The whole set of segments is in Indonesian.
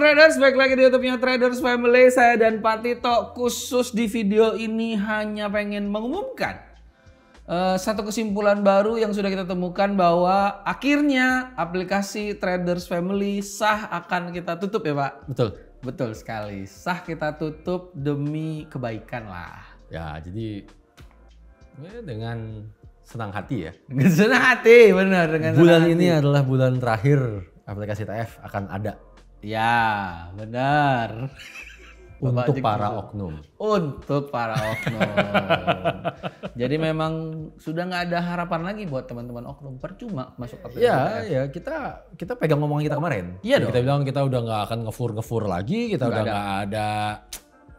Traders, balik lagi di YouTube-nya Traders Family. Saya dan Pak Tito khusus di video ini hanya pengen mengumumkan satu kesimpulan baru yang sudah kita temukan bahwa akhirnya aplikasi Traders Family sah akan kita tutup ya Pak? Betul. Betul sekali, sah kita tutup demi kebaikan lah. Ya, jadi dengan senang hati ya. Dengan senang hati, benar. Dengan bulan senang ini hati. adalah bulan terakhir aplikasi TF akan ada. Ya, benar. Untuk para oknum. Untuk para oknum. Jadi memang sudah nggak ada harapan lagi buat teman-teman oknum. Percuma masuk aplikasi. Ya, kita pegang omongan kita kemarin. Iya dong. Kita bilang kita udah nggak akan ngefur lagi, kita udah nggak ada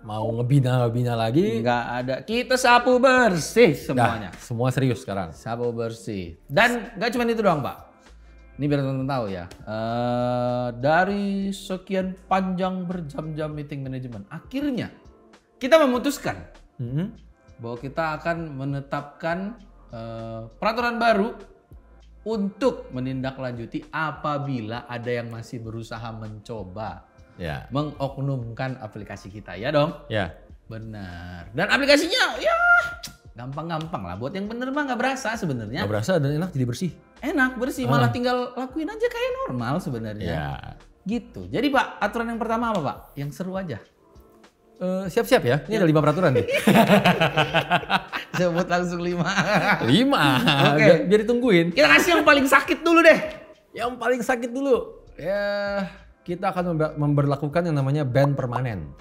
mau ngebina lagi. Nggak ada. Kita sapu bersih semuanya. Nah, semua serius sekarang. Sapu bersih. Dan nggak cuma itu doang Pak. Ini biar teman-teman tahu ya. Dari sekian panjang berjam-jam meeting manajemen, akhirnya kita memutuskan bahwa kita akan menetapkan peraturan baru untuk menindaklanjuti apabila ada yang masih berusaha mencoba mengoknumkan aplikasi kita, ya dong? Ya. Benar. Dan aplikasinya ya gampang-gampang lah. Buat yang bener mah nggak berasa sebenarnya. Nggak berasa dan enak, jadi bersih. Enak, bersih, malah tinggal lakuin aja kayak normal sebenarnya. Ya. Gitu. Jadi Pak, aturan yang pertama apa Pak? Yang seru aja. Siap-siap ya, ini ada 5 peraturan nih. Sebut langsung 5. 5. Oke. Biar ditungguin. Kita kasih yang paling sakit dulu deh. Yang paling sakit dulu. Ya, kita akan memberlakukan yang namanya ban permanen.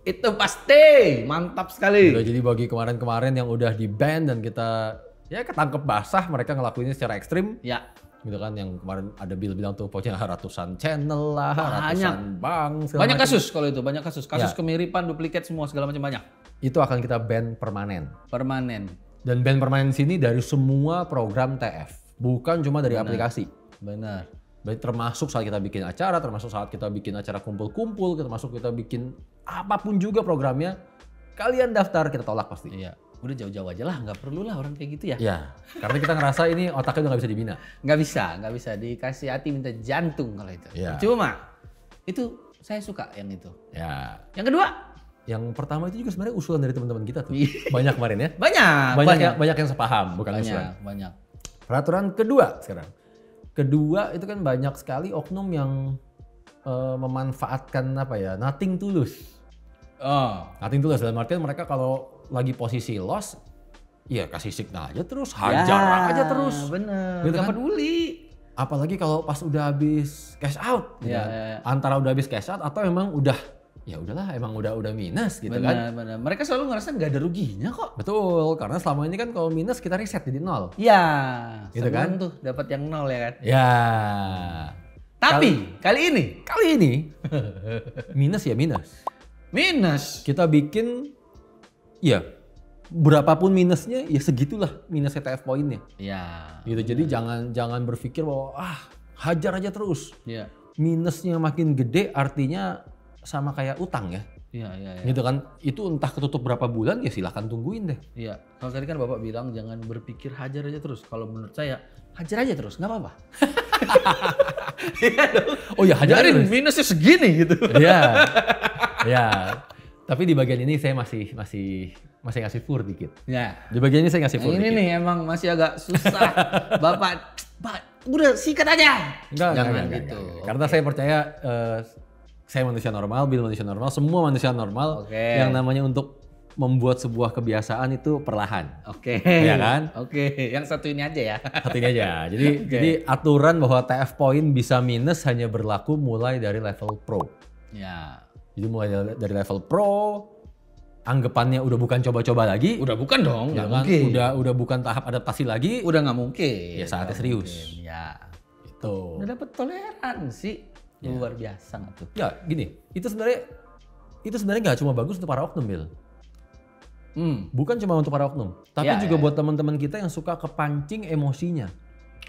Itu pasti. Mantap sekali. Udah, jadi bagi kemarin-kemarin yang udah di ban dan kita ya ketangkep basah, mereka ngelakuinnya secara ekstrim. Ya. Gitu kan, yang kemarin ada bilang tuh pokoknya ratusan channel lah, Banyak. ratusan bank. Banyak macam. kasus kalau itu, banyak kasus. Kasus kemiripan, duplikat semua segala macam banyak. Itu akan kita ban permanen. Permanen. Dan ban permanen sini dari semua program TF, bukan cuma dari aplikasi. Benar. Termasuk saat kita bikin acara, termasuk saat kita bikin acara kumpul-kumpul, termasuk kita bikin apapun juga programnya, kalian daftar kita tolak pasti. Iya. Udah jauh-jauh aja lah, nggak perlu lah orang kayak gitu ya. Ya, karena kita ngerasa ini otaknya udah nggak bisa dibina. Nggak bisa dikasih hati minta jantung kalau itu. Ya. Cuma itu saya suka yang itu. Ya. Yang kedua, Yang pertama itu juga sebenarnya usulan dari teman-teman kita tuh. Banyak kemarin ya. banyak Banyak yang sepaham, bukan usulan. banyak. Peraturan kedua sekarang. Kedua itu kan banyak sekali oknum yang memanfaatkan apa ya, nothing tulus. Nothing tulus dalam artian mereka kalau lagi posisi loss, ya kasih signal aja terus, hajar aja terus. Bener. Gitu Gak kan? peduli. Apalagi kalau pas udah habis cash out, gitu kan. Antara udah habis cash out atau emang udah, ya udahlah emang udah minus gitu kan. Bener. Mereka selalu ngerasa nggak ada ruginya kok. Betul, karena selama ini kan kalau minus kita reset jadi nol. Ya, Gitu senang kan? tuh dapat yang nol ya kan. Ya. Tapi kali ini minus ya minus. minus. Kita bikin ya berapapun minusnya ya segitulah minus TF poinnya. Ya. Gitu. Jadi jangan berpikir bahwa hajar aja terus. Ya. Minusnya makin gede artinya sama kayak utang ya. Iya. Gitu kan. Itu entah ketutup berapa bulan ya silahkan tungguin deh. Iya. Kalau tadi kan Bapak bilang jangan berpikir hajar aja terus. Kalau menurut saya hajar aja terus, nggak apa-apa. Oh ya hajar aja Jarin terus. minusnya segini gitu. Iya. Ya. Tapi di bagian ini saya masih ngasih fur dikit. Ya. Di bagian ini saya ngasih fur Ini dikit. nih emang masih agak susah. Bapak, udah sikat aja. Jangan gitu. Enggak. Karena saya percaya saya manusia normal, Bill manusia normal, semua manusia normal. Yang namanya untuk membuat sebuah kebiasaan itu perlahan. Oke. Iya kan? Oke. Yang satu ini aja ya. Satu ini aja. Jadi aturan bahwa TF point bisa minus hanya berlaku mulai dari level pro. Ya. Jadi mulai dari level pro, anggapannya udah bukan coba-coba lagi. Udah bukan dong. Ya Nggak kan? mungkin. Udah bukan tahap adaptasi lagi. Udah nggak mungkin. Ya saatnya serius. Mungkin. Ya. Itu. Udah dapet toleransi. Luar biasa nggak tuh? Ya gini, itu sebenarnya nggak cuma bagus untuk para oknum, Bill. Bukan cuma untuk para oknum, tapi juga buat teman-teman kita yang suka kepancing emosinya.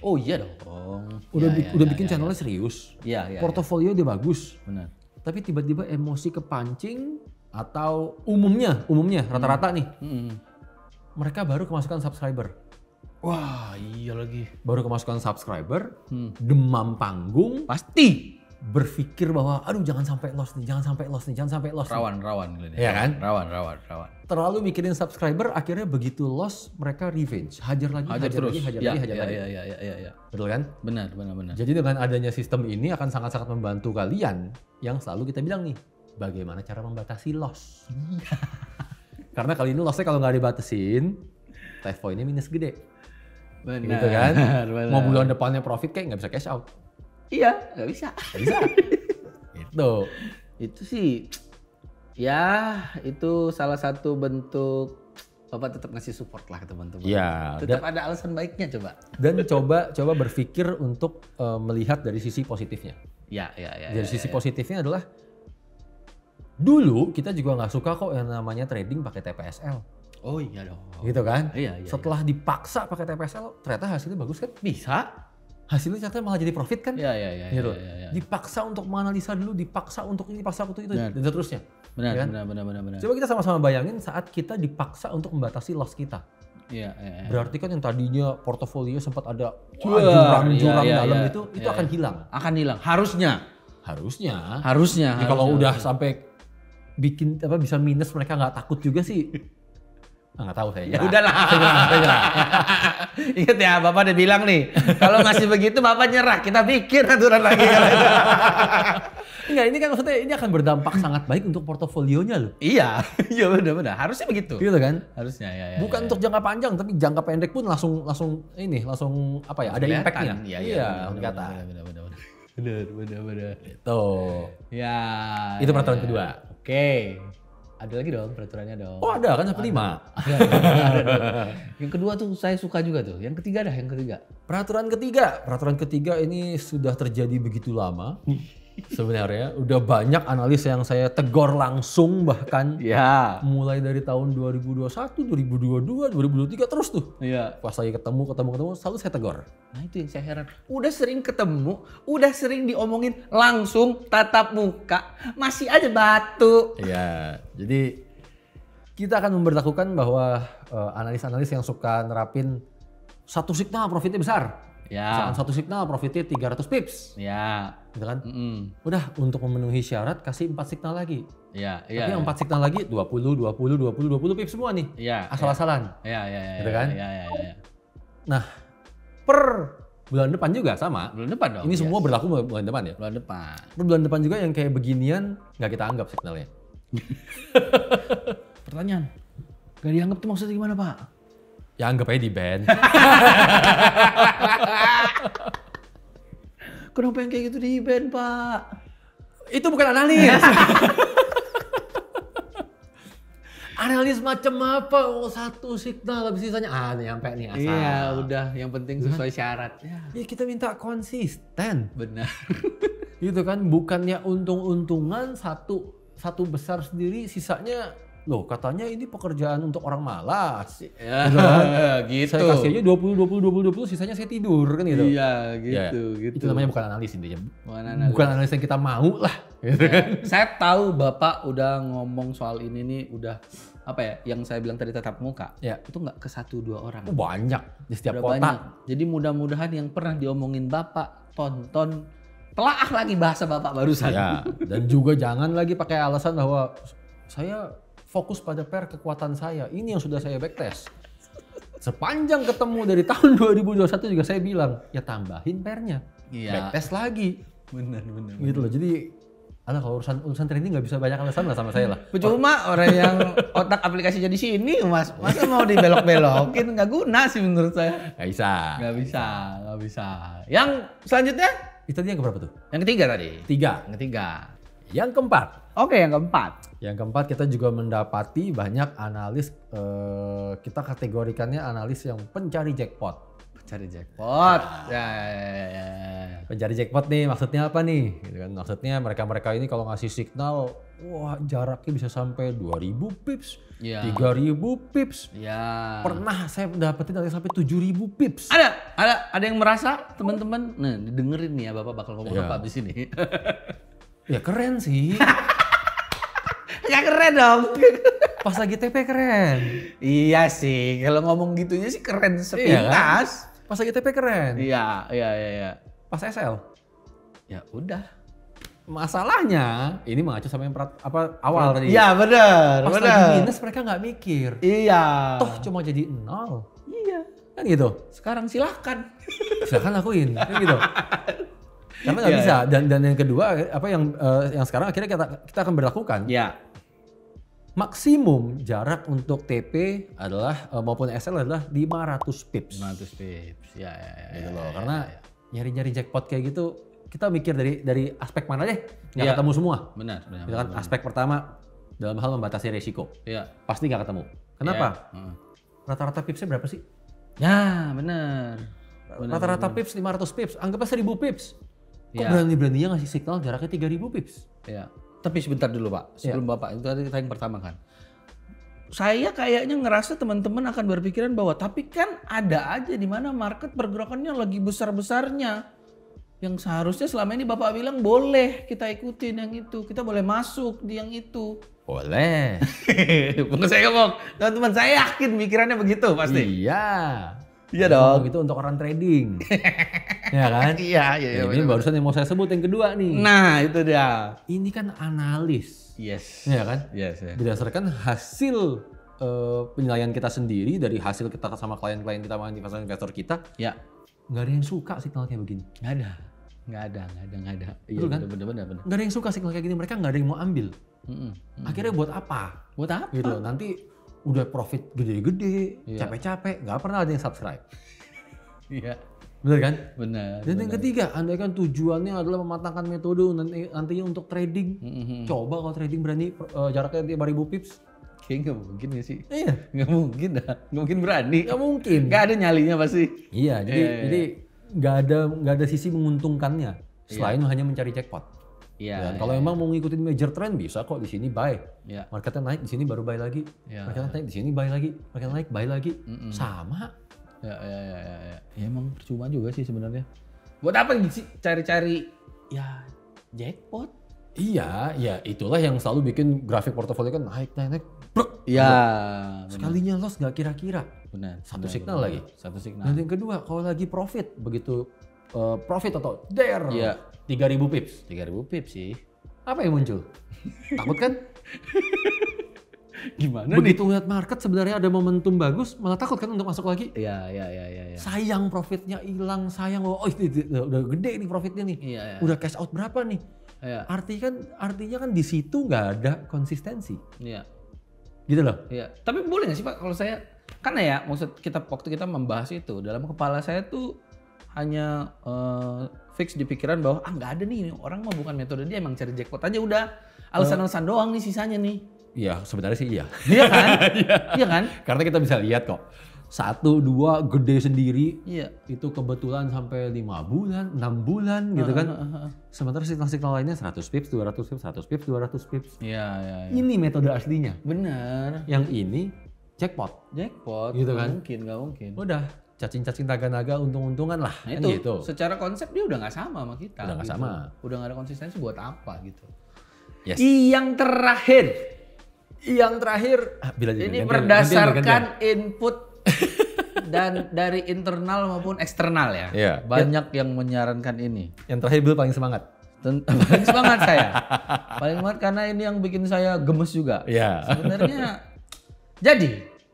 Oh iya dong. Udah bikin channelnya serius. Iya. Portofolio dia bagus. Benar. Tapi tiba-tiba emosi kepancing atau umumnya rata-rata nih. Mereka baru kemasukan subscriber. Wah iya lagi. Baru kemasukan subscriber, demam panggung. Pasti. berpikir bahwa aduh jangan sampai loss nih, jangan sampai loss nih, jangan sampai loss. Rawan. Iya kan? Rawan. Terlalu mikirin subscriber, akhirnya begitu loss mereka revenge, hajar lagi. Iya. Betul kan? Benar. Jadi dengan adanya sistem ini akan sangat-sangat membantu kalian yang selalu kita bilang nih, bagaimana cara membatasi loss. Karena kali ini lossnya kalau nggak dibatasin, life point-nya minus gede. Benar. Gitu kan? Mau bulan depannya profit kayak nggak bisa cash out. Iya, nggak bisa. Itu sih, ya itu salah satu bentuk Bapak tetap ngasih support lah ke teman-teman. Iya. Tetap ada alasan baiknya coba. Dan coba berpikir untuk melihat dari sisi positifnya. Ya. Dari sisi positifnya adalah dulu kita juga nggak suka kok yang namanya trading pakai TPSL. Oh iya dong. Gitu kan? Iya. Setelah dipaksa pakai TPSL, ternyata hasilnya bagus kan? Bisa. Hasilnya ternyata malah jadi profit kan? Iya. Gitu. Dipaksa untuk menganalisa dulu, dipaksa untuk ini, dipaksa untuk itu, dan seterusnya. Benar. Coba kita sama-sama bayangin saat kita dipaksa untuk membatasi loss kita. Iya. Berarti kan yang tadinya portofolio sempat ada jurang dalam itu akan hilang. Akan hilang. Harusnya. Ya, kalau udah sampai bikin bisa minus mereka nggak takut juga sih. Nggak tahu saya. Ya udahlah. Ingat ya, Bapak udah bilang nih, kalau masih begitu Bapak nyerah, kita bikin aturan lagi. Enggak, ini kan maksudnya ini akan berdampak sangat baik untuk portofolionya loh. Iya benar. Harusnya begitu. Gitu kan? Harusnya ya. Bukan untuk jangka panjang, tapi jangka pendek pun langsung apa ya? Ada impact-nya. Iya, benar. Benar. Itu. Ya. Itu peraturan kedua. Oke. Ada lagi dong peraturannya dong. Oh ada kan sampai 5. Ada. Yang kedua tuh saya suka juga tuh. Yang ketiga. Peraturan ketiga ini sudah terjadi begitu lama. Sebenarnya udah banyak analis yang saya tegur langsung bahkan. Ya. Mulai dari tahun 2021, 2022, 2023 terus tuh. Iya. Pas lagi ketemu selalu saya tegur. Nah itu yang saya heran. Udah sering ketemu, udah sering diomongin langsung tatap muka, masih aja batu. Iya. Jadi kita akan memberlakukan bahwa analis-analis yang suka nerapin satu signal profitnya besar. Ya. Misalkan satu signal profitnya 300 pips. Ya. Gitu kan? Udah untuk memenuhi syarat kasih 4 signal lagi. Iya. Tapi yang 4 signal lagi 20 pips semua nih. Iya. Asal-asalan. Iya. Gitu kan? Iya. Nah, per bulan depan juga sama. Bulan depan dong. Ini semua berlaku bulan depan ya? Bulan depan. Bulan depan juga yang kayak beginian nggak kita anggap signalnya. Pertanyaan. Gak dianggap tuh maksudnya gimana, Pak? Ya anggap aja di ban. Kenapa yang kayak gitu di ban, Pak? Itu bukan analis. Analis macam apa? Oh, satu signal habis sisanya nyampe nih asal. Iya, udah yang penting sesuai syarat. Ya kita minta konsisten. Benar. Gitu kan, bukannya untung-untungan satu besar sendiri, sisanya loh katanya ini pekerjaan untuk orang malas. Ya, gitu. Saya kasih aja 20, sisanya saya tidur kan gitu. Iya, gitu. Itu namanya bukan analis intinya. Bukan analis yang kita mau lah. Gitu ya, kan. saya tahu Bapak udah ngomong soal ini nih udah apa ya yang saya bilang tadi tatap muka. Ya. Itu nggak ke 1-2 orang. Banyak di setiap udah kota. Banyak. Jadi mudah-mudahan yang pernah diomongin Bapak tonton telaah lagi bahasa Bapak barusan. Ya, dan juga jangan lagi pakai alasan bahwa saya fokus pada pair kekuatan saya. Ini yang sudah saya backtest. Sepanjang ketemu dari tahun 2021 juga saya bilang, ya tambahin pairnya. Iya. Backtest lagi. Bener. Gitu loh. Jadi, kalau urusan trading nggak bisa banyak alasan lah sama saya lah. Cuma orang yang otak aplikasinya di sini, Mas. Masa mau dibelok-belokin? Nggak guna sih menurut saya. Nggak bisa. Yang selanjutnya? Itu tadi yang keberapa tuh? Yang ketiga tadi. Yang ketiga. Yang keempat. Oke, yang keempat. Yang keempat kita juga mendapati banyak analis, kita kategorikannya analis yang pencari jackpot. Ya. Pencari jackpot nih maksudnya apa nih? Gitu kan. Maksudnya mereka ini kalau ngasih signal, wah jaraknya bisa sampai 2000 pips, 3000 pips. Ya. Pernah saya dapetin ada sampai 7000 pips. Ada yang merasa teman-teman, nah dengerin nih ya Bapak bakal ngomong apa abis ini. Ya keren sih. Ya keren dong. Pas lagi TP keren. Iya sih, kalau ngomong gitunya sih keren sepintas. Iya kan? Pas lagi TP keren. Iya. Pas SL. Ya udah. masalahnya ini mengacu sama yang awal tadi. Iya benar. Pas lagi minus mereka nggak mikir. Iya. Toh cuma jadi 0. Iya. Kan gitu. Sekarang silahkan. Silahkan lakuin. Kan gitu. Karena nggak bisa. Dan yang kedua apa yang sekarang akhirnya kita akan berlakukan. Iya. Maksimum jarak untuk TP adalah maupun SL adalah 500 pips. 500 pips. Ya. Gitu loh. Karena nyari-nyari jackpot kayak gitu kita mikir dari aspek mana deh, nggak ketemu semua. Benar. Gitu kan, aspek pertama dalam hal membatasi resiko. Iya. Pasti nggak ketemu. Kenapa? Rata-rata pipsnya berapa sih? Ya, benar. Rata-rata pips 500 pips, anggapnya 1000 pips. Kok berani-beraninya ngasih signal jaraknya 3000 pips? Iya. Tapi sebentar dulu Pak, sebelum Bapak, itu tadi kita yang pertama kan. Saya kayaknya ngerasa teman-teman akan berpikiran bahwa tapi kan ada aja di mana market pergerakannya lagi besar-besarnya. Yang seharusnya selama ini Bapak bilang boleh kita ikutin yang itu. Kita boleh masuk di yang itu. Boleh. Bukan saya ngomong. Teman-teman saya yakin pikirannya begitu pasti. Iya. Iya dong. Itu untuk orang trading. Ya kan? Iya. Ini barusan yang mau saya sebut yang kedua nih. Nah itu dia. Ini kan analis. Yes. Ya kan? Yes. Berdasarkan hasil penilaian kita sendiri dari hasil kita sama klien-klien kita sama investor kita. Ya. Nggak ada yang suka signal kayak begini. Nggak ada. Iya, betul kan? Bener. Nggak ada yang suka signal kayak gini, mereka nggak ada yang mau ambil. Akhirnya buat apa? Gitu, nanti udah profit gede-gede, capek-capek, nggak pernah ada yang subscribe. Iya. Bener kan? Bener. Dan yang ketiga, andai kan tujuannya adalah mematangkan metode nantinya untuk trading. Coba kalau trading berani jaraknya 5.000 pips. Kayaknya nggak mungkin ya sih. Iya. Nggak mungkin dah. Nggak mungkin berani. Nggak mungkin. Nggak ada nyalinya pasti. Iya, jadi nggak ada sisi menguntungkannya selain hanya mencari jackpot. Iya. Kalau emang mau ngikutin major trend bisa kok di sini buy. Iya. Marketnya naik di sini baru buy lagi. Marketnya naik di sini buy lagi. Marketnya naik buy lagi. Sama. Ya. Ya emang percuma juga sih sebenarnya. Buat apa sih cari-cari ya jackpot? Iya, ya itulah yang selalu bikin grafik portofolio kan naik. Iya. Sekalinya loss nggak kira-kira. Benar. Satu signal lagi. Satu signal. Dan yang kedua, kalau lagi profit, begitu profit atau dare, 3.000 pips. 3.000 pips sih. Apa yang muncul? Takut kan? Gimana begitu lihat market sebenarnya ada momentum bagus, malah takut kan untuk masuk lagi? Iya. Sayang profitnya hilang, sayang udah gede nih profitnya nih. Iya. Udah cash out berapa nih? Iya. Artinya kan di situ nggak ada konsistensi. Iya. Gitu loh. Iya. Tapi boleh nggak sih Pak kalau saya karena ya maksud waktu kita membahas itu dalam kepala saya tuh hanya fix di pikiran bahwa nggak ada nih orang mah bukan metode dia emang cari jackpot aja udah alasan-alasan doang nih sisanya nih. Iya sebenarnya sih iya. Iya kan? Iya kan? Karena kita bisa lihat kok. 1, 2 gede sendiri, itu kebetulan sampai 5 bulan, 6 bulan gitu kan. Sementara signal-signal lainnya 100 pips, 200 pips, 100 pips, 200 pips. Iya. Ini metode aslinya. Bener. Yang ini jackpot. Gitu kan. Nggak mungkin. Udah cacing-cacing naga-naga untung-untungan lah. Nah, kan itu gitu. Secara konsep dia udah nggak sama kita. Udah nggak gitu. sama. Udah nggak ada konsistensi buat apa gitu. Yes. Yang terakhir. Ini berdasarkan input dan dari internal maupun eksternal ya. Iya. Banyak yang menyarankan ini. Yang terakhir Bill paling semangat. Paling semangat saya. Paling semangat karena ini yang bikin saya gemes juga. Iya. Sebenarnya. Jadi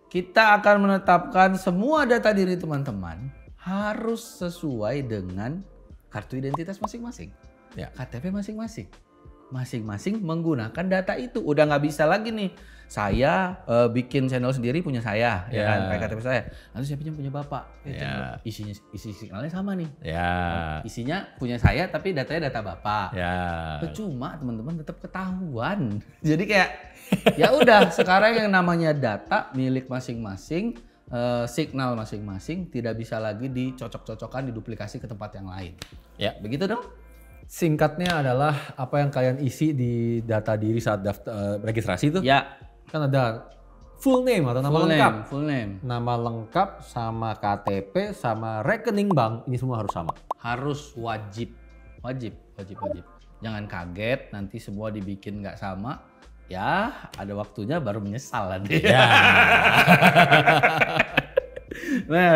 kita akan menetapkan semua data diri teman-teman harus sesuai dengan kartu identitas masing-masing. Ya. KTP masing-masing. Masing-masing menggunakan data itu. Udah nggak bisa lagi nih. Saya bikin channel sendiri punya saya, ya kan, pakai KTP saya. Nanti saya punya bapak. Isi signalnya sama nih. Isinya punya saya, tapi datanya data bapak. Cuma teman-teman tetap ketahuan. Jadi kayak ya udah sekarang yang namanya data milik masing-masing, signal masing-masing tidak bisa lagi dicocok-cocokkan, diduplikasi ke tempat yang lain. Ya, begitu dong. Singkatnya adalah apa yang kalian isi di data diri saat daftar registrasi itu. Ya. Kan ada full name atau nama lengkap. Full name. Nama lengkap sama KTP sama rekening bank ini semua harus sama. Harus wajib. Jangan kaget nanti semua dibikin nggak sama. Ya, ada waktunya baru menyesal nanti. Ya. Nah,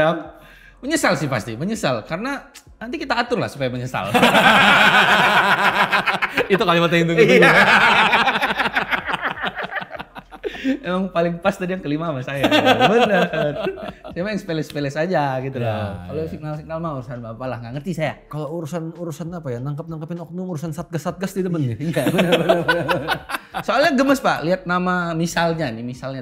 Menyesal sih pasti, menyesal. Karena nanti kita atur lah supaya menyesal. Itu kalimat yang tunggu-tunggu. Iya. Emang paling pas tadi yang kelima sama saya. Bener. Cuma yang sepele-sepele saja gitu loh. Kalau signal-signal mah urusan bapak lah, nggak ngerti saya. Kalau urusan apa ya, nangkepin oknum, urusan satgas di depan nih. Iya, bener. Soalnya gemes Pak, lihat nama misalnya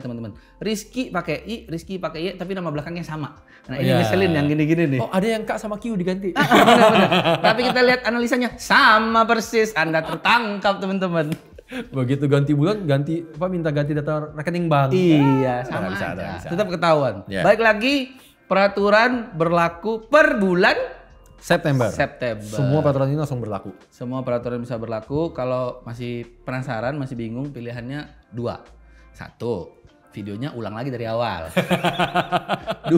teman-teman. Rizky pakai I, Rizky pakai Y, tapi nama belakangnya sama. Nah ini ngeselin yang gini-gini nih. Oh ada yang K sama Q diganti. Bener. Tapi kita lihat analisanya sama persis, Anda tertangkap teman-teman. Begitu ganti bulan, minta ganti data rekening bank. Iya, sama bisa, aja. bisa. Tetap ketahuan. Yeah. Baik lagi, peraturan berlaku per bulan September. Semua peraturan ini langsung berlaku. Semua peraturan bisa berlaku. Kalau masih penasaran, masih bingung, pilihannya 2. 1, videonya ulang lagi dari awal. 2,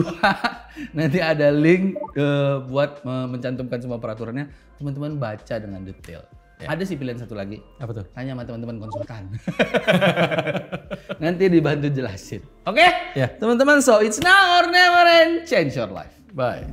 nanti ada link buat mencantumkan semua peraturannya. Teman-teman baca dengan detail. Ya. Ada sih pilihan satu lagi. Apa tuh? Tanya sama teman-teman konsultan. Nanti dibantu jelasin. Oke? Ya. Teman-teman, so it's now or never and change your life. Bye.